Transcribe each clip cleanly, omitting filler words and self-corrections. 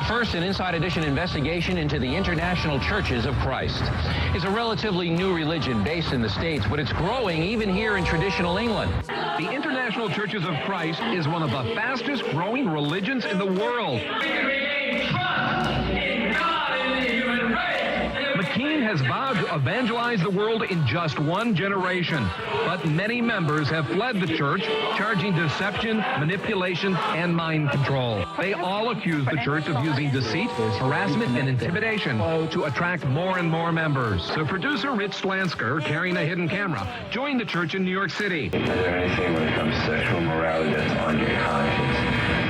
first in Inside Edition investigation into the International Churches of Christ. It's a relatively new religion based in the States, but it's growing even here in traditional England. The International Churches of Christ is one of the fastest growing religions in the world. McKean has vowed to evangelize the world in just one generation, but many members have fled the church, charging deception, manipulation, and mind control. They all accuse the church of using deceit, harassment, and intimidation to attract more and more members. So producer Rich Slansker, carrying a hidden camera, joined the church in New York City. Is there anything when it comes to sexual morality that's on your conscience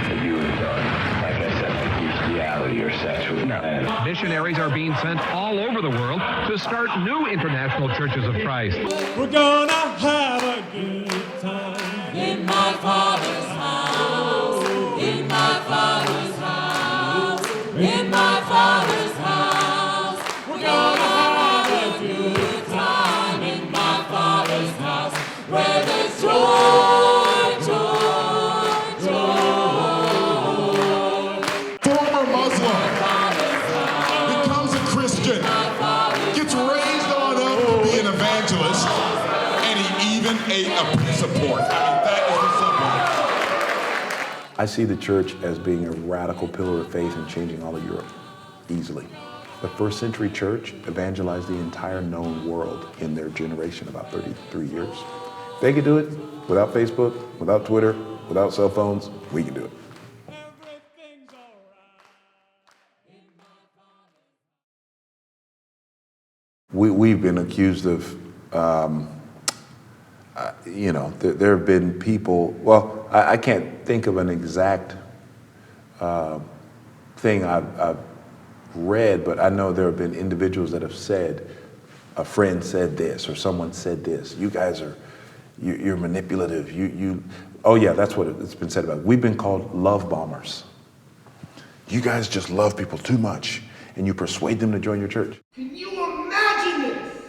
that you would have done? Like I said, like reality or sexual. No. Missionaries are being sent all over the world to start new international churches of Christ. We're gonna have a good time in my Father's house, in my Father's house, in my Father's house. We're gonna have a good time in my Father's house, where there's joy, joy, joy. Former Muslim becomes a Christian, gets raised on up to be an evangelist, and he even ate a piece of pork. I mean, that is the simple. I see the church as being a radical pillar of faith in changing all of Europe, easily. The first century church evangelized the entire known world in their generation, about 33 years. If they could do it without Facebook, without Twitter, without cell phones, we can do it. We've been accused of, there have been people, well, I can't think of an exact thing I've read, but I know there have been individuals that have said, a friend said this, or someone said this. You guys are, you're manipulative. Oh yeah, that's what it's been said about. We've been called love bombers. You guys just love people too much, and you persuade them to join your church. Can you imagine this?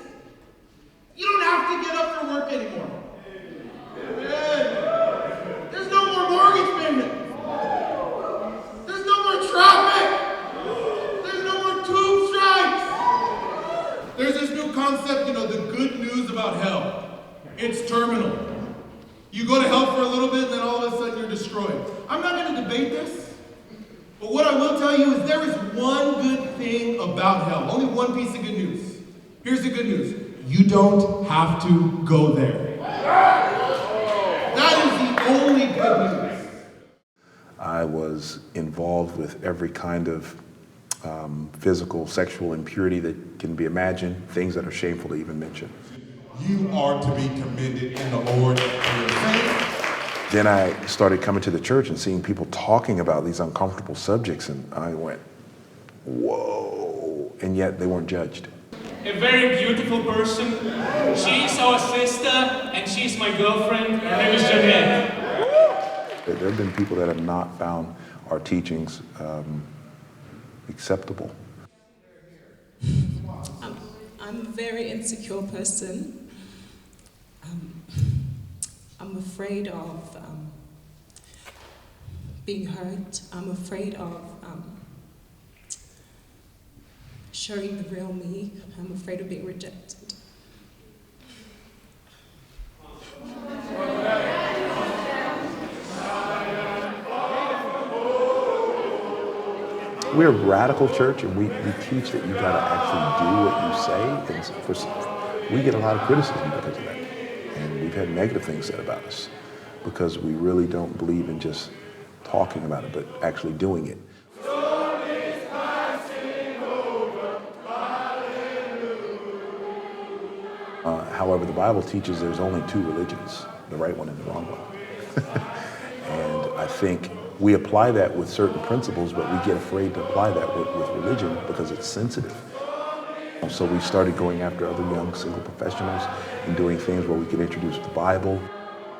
You don't have to get up for work anymore. There's no more mortgage payment. There's no more traffic. There's no more tube strikes. There's this new concept, the good news about hell. It's terminal. You go to hell for a little bit, and then all of a sudden you're destroyed. I'm not going to debate this, but what I will tell you is there is one good thing about hell. Only one piece of good news. Here's the good news. You don't have to go there. That is the only good news. I was involved with every kind of physical, sexual impurity that can be imagined, things that are shameful to even mention. You are to be commended in the Lord for your faith. Then I started coming to the church and seeing people talking about these uncomfortable subjects, and I went, whoa, and yet they weren't judged. A very beautiful person. She's our sister, and she's my girlfriend. Her name is Danielle. There have been people that have not found our teachings acceptable. I'm a very insecure person. I'm afraid of being hurt. I'm afraid of showing the real me. I'm afraid of being rejected. We're a radical church, and we teach that you gotta actually do what you say, and we get a lot of criticism because of that. And we've had negative things said about us because we really don't believe in just talking about it, but actually doing it. However, the Bible teaches there's only two religions, the right one and the wrong one. And I think we apply that with certain principles, but we get afraid to apply that with religion because it's sensitive. So we started going after other young single professionals and doing things where we could introduce the Bible.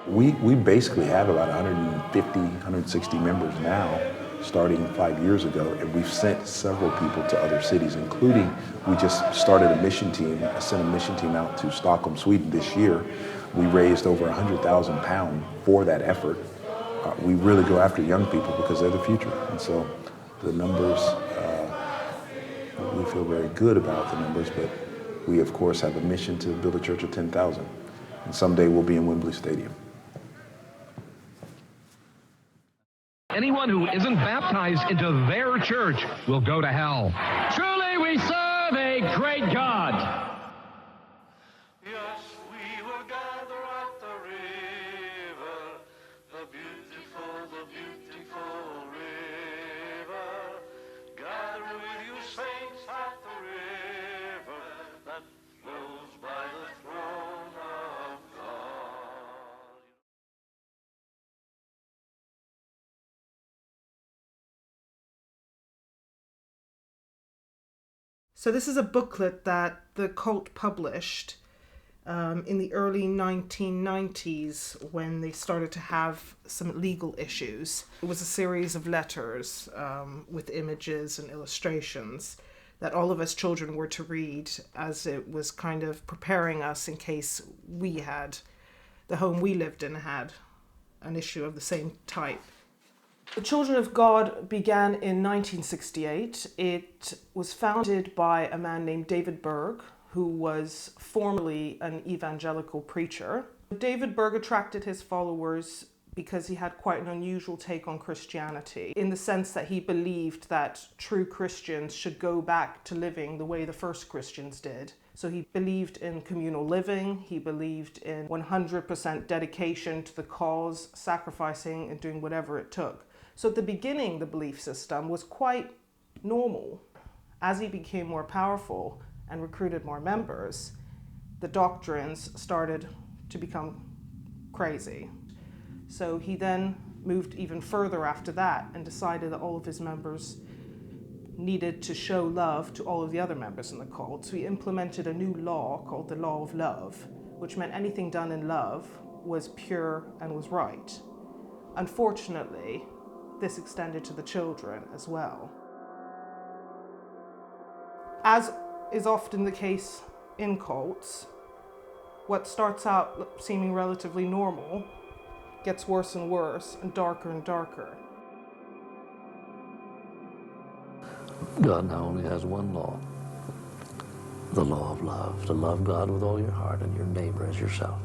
We basically have about 150, 160 members now, starting 5 years ago, and we've sent several people to other cities, including we just started a mission team. I sent a mission team out to Stockholm, Sweden this year. We raised over £100,000 for that effort. We really go after young people because they're the future. And so The numbers, we feel very good about the numbers, but we, of course, have a mission to build a church of 10,000. And someday we'll be in Wembley Stadium. Anyone who isn't baptized into their church will go to hell. Truly, we serve a great God. Yes, we will gather at the river, the beautiful river. Gather with you, saints, at the river that flows by the throne of God. So this is a booklet that the cult published in the early 1990s when they started to have some legal issues. It was a series of letters with images and illustrations that all of us children were to read, as it was kind of preparing us in case the home we lived in had an issue of the same type. The Children of God began in 1968. It was founded by a man named David Berg, who was formerly an evangelical preacher. David Berg attracted his followers because he had quite an unusual take on Christianity, in the sense that he believed that true Christians should go back to living the way the first Christians did. So he believed in communal living, he believed in 100% dedication to the cause, sacrificing and doing whatever it took. So at the beginning, the belief system was quite normal. As he became more powerful and recruited more members, the doctrines started to become crazy. So he then moved even further after that and decided that all of his members needed to show love to all of the other members in the cult. So he implemented a new law called the Law of Love, which meant anything done in love was pure and was right. Unfortunately, this extended to the children as well. As is often the case in cults, what starts out seeming relatively normal gets worse and worse and darker. God now only has one law, the law of love, to love God with all your heart and your neighbor as yourself.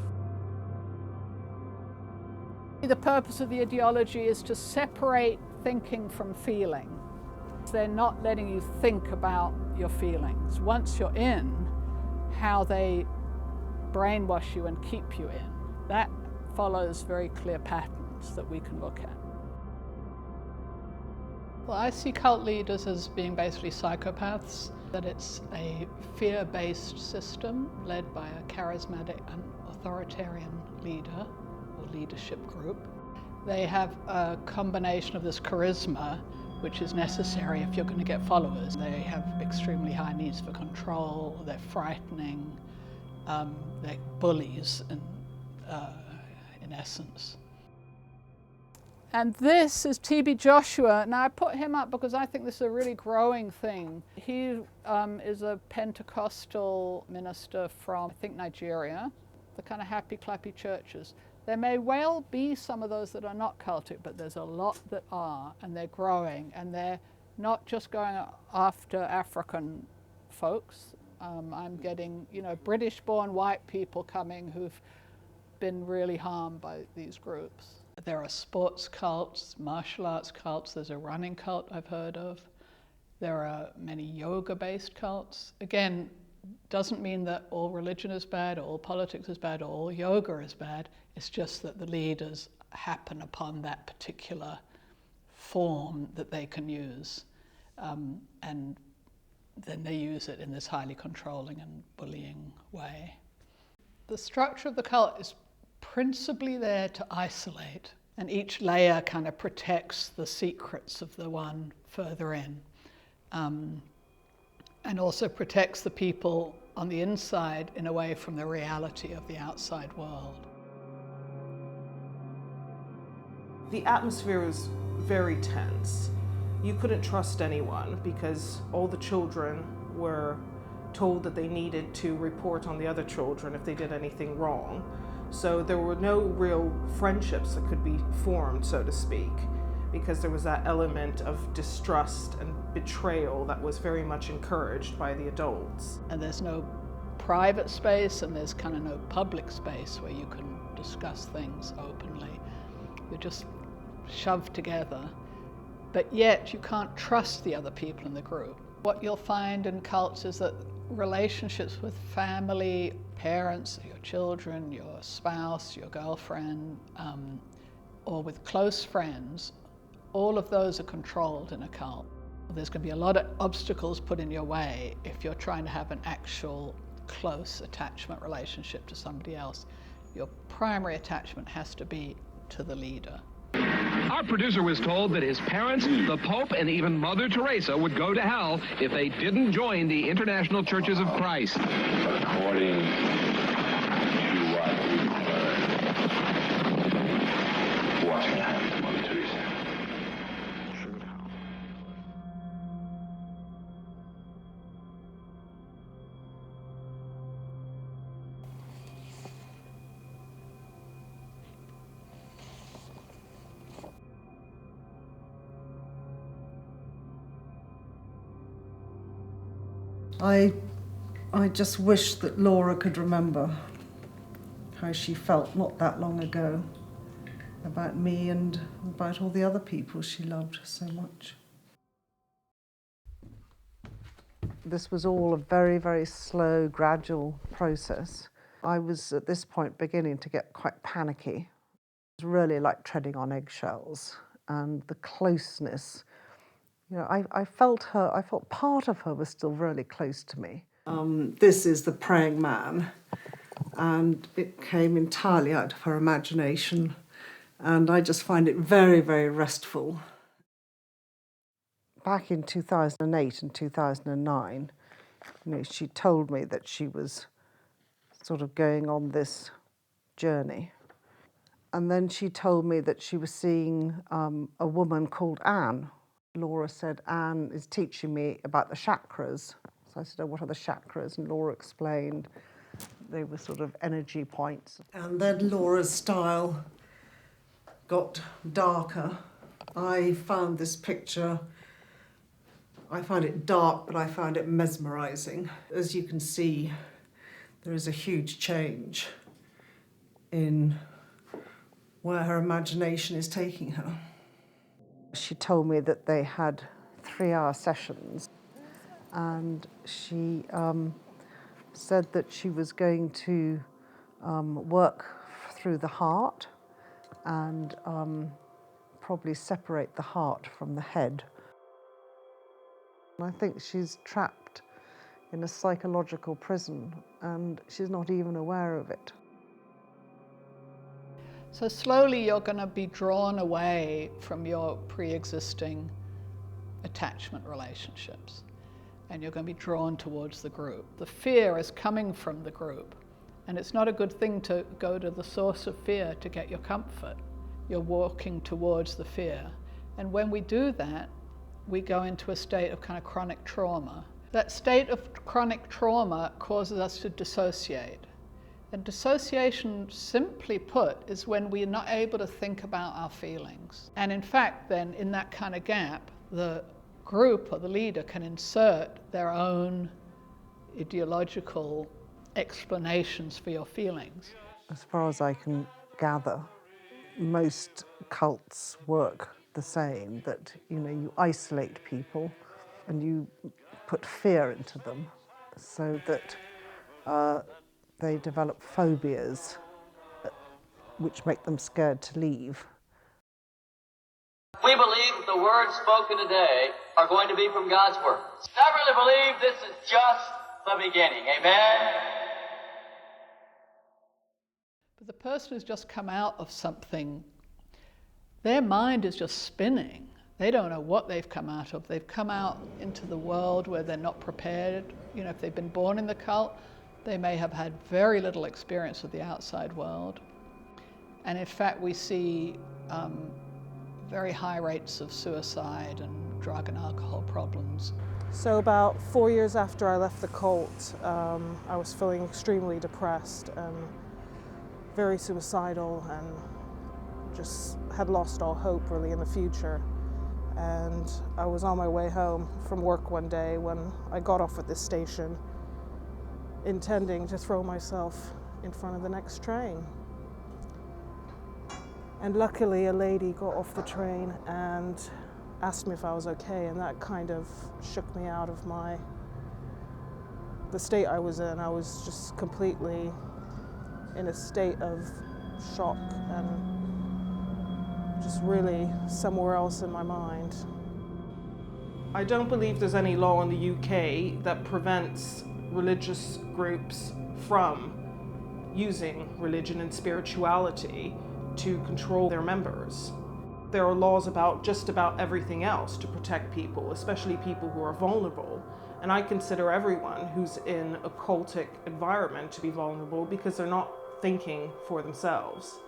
The purpose of the ideology is to separate thinking from feeling. They're not letting you think about your feelings. Once you're in, how they brainwash you and keep you in, that follows very clear patterns that we can look at. Well, I see cult leaders as being basically psychopaths, that it's a fear-based system led by a charismatic and authoritarian leader or leadership group. They have a combination of this charisma, which is necessary if you're going to get followers. They have extremely high needs for control, they're frightening, they're bullies in essence. And this is T.B. Joshua. Now I put him up because I think this is a really growing thing. He is a Pentecostal minister from, I think, Nigeria, the kind of happy, clappy churches. There may well be some of those that are not cultic, but there's a lot that are, and they're growing, and they're not just going after African folks. I'm getting, British-born white people coming who've been really harmed by these groups. There are sports cults, martial arts cults, there's a running cult I've heard of. There are many yoga-based cults. Again, doesn't mean that all religion is bad, or all politics is bad, or all yoga is bad. It's just that the leaders happen upon that particular form that they can use. And then they use it in this highly controlling and bullying way. The structure of the cult is principally there to isolate, and each layer kind of protects the secrets of the one further in, and also protects the people on the inside in a way from the reality of the outside world. The atmosphere was very tense. You couldn't trust anyone because all the children were told that they needed to report on the other children if they did anything wrong. So there were no real friendships that could be formed, so to speak. because there was that element of distrust and betrayal that was very much encouraged by the adults. And there's no private space and there's kind of no public space where you can discuss things openly. You're just shoved together, but yet you can't trust the other people in the group. What you'll find in cults is that relationships with family, parents, your children, your spouse, your girlfriend, or with close friends, all of those are controlled in a cult. There's going to be a lot of obstacles put in your way if you're trying to have an actual close attachment relationship to somebody else. Your primary attachment has to be to the leader. Our producer was told that his parents, the Pope, and even Mother Teresa would go to hell if they didn't join the International Churches of Christ. According to what we've heard, what's going to happen to Mother Teresa? I just wish that Laura could remember how she felt not that long ago about me and about all the other people she loved so much. This was all a very, very slow, gradual process. I was at this point beginning to get quite panicky. It was really like treading on eggshells, and the closeness. You know, I felt part of her was still really close to me. This is the praying man, and it came entirely out of her imagination, and I just find it very, very restful. Back in 2008 and 2009, you know, she told me that she was sort of going on this journey. And then she told me that she was seeing a woman called Anne. Laura said, Anne is teaching me about the chakras. So I said, oh, what are the chakras? And Laura explained they were sort of energy points. And then Laura's style got darker. I found this picture, I found it dark, but I found it mesmerizing. As you can see, there is a huge change in where her imagination is taking her. She told me that they had 3-hour sessions, and she said that she was going to work through the heart and probably separate the heart from the head. And I think she's trapped in a psychological prison, and she's not even aware of it. So slowly you're going to be drawn away from your pre-existing attachment relationships, and you're going to be drawn towards the group. The fear is coming from the group, and it's not a good thing to go to the source of fear to get your comfort. You're walking towards the fear. And when we do that, we go into a state of kind of chronic trauma. That state of chronic trauma causes us to dissociate. And dissociation, simply put, is when we're not able to think about our feelings. And in fact, then, in that kind of gap, the group or the leader can insert their own ideological explanations for your feelings. As far as I can gather, most cults work the same, that, you know, you isolate people and you put fear into them so that they develop phobias which make them scared to leave. We believe that the words spoken today are going to be from God's Word. I really believe this is just the beginning. Amen? But the person who's just come out of something, their mind is just spinning. They don't know what they've come out of. They've come out into the world where they're not prepared. You know, if they've been born in the cult, they may have had very little experience with the outside world. And in fact, we see very high rates of suicide and drug and alcohol problems. So about 4 years after I left the cult, I was feeling extremely depressed and very suicidal and just had lost all hope really in the future. And I was on my way home from work one day when I got off at this station, intending to throw myself in front of the next train. And luckily a lady got off the train and asked me if I was okay, and that kind of shook me out of the state I was in. I was just completely in a state of shock and just really somewhere else in my mind. I don't believe there's any law in the UK that prevents religious groups from using religion and spirituality to control their members. There are laws about just about everything else to protect people, especially people who are vulnerable. And I consider everyone who's in a cultic environment to be vulnerable because they're not thinking for themselves.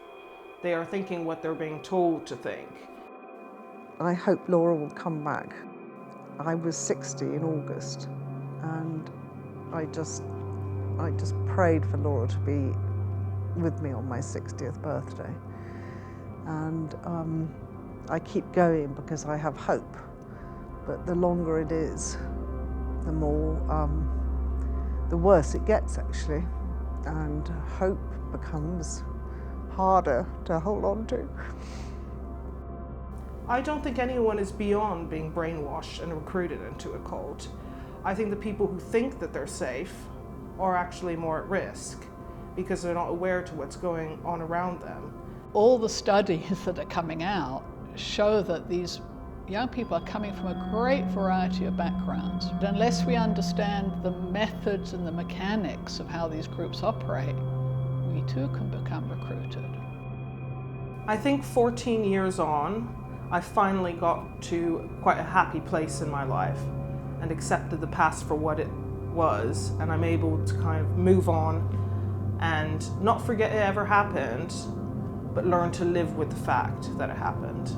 They are thinking what they're being told to think. I hope Laura will come back. I was 60 in August, and I just prayed for Laura to be with me on my 60th birthday. And I keep going because I have hope, but the longer it is, the more, the worse it gets actually, and hope becomes harder to hold on to. I don't think anyone is beyond being brainwashed and recruited into a cult. I think the people who think that they're safe are actually more at risk because they're not aware to what's going on around them. All the studies that are coming out show that these young people are coming from a great variety of backgrounds. But unless we understand the methods and the mechanics of how these groups operate, we too can become recruited. I think 14 years on, I finally got to quite a happy place in my life and accepted the past for what it was, and I'm able to kind of move on and not forget it ever happened, but learn to live with the fact that it happened.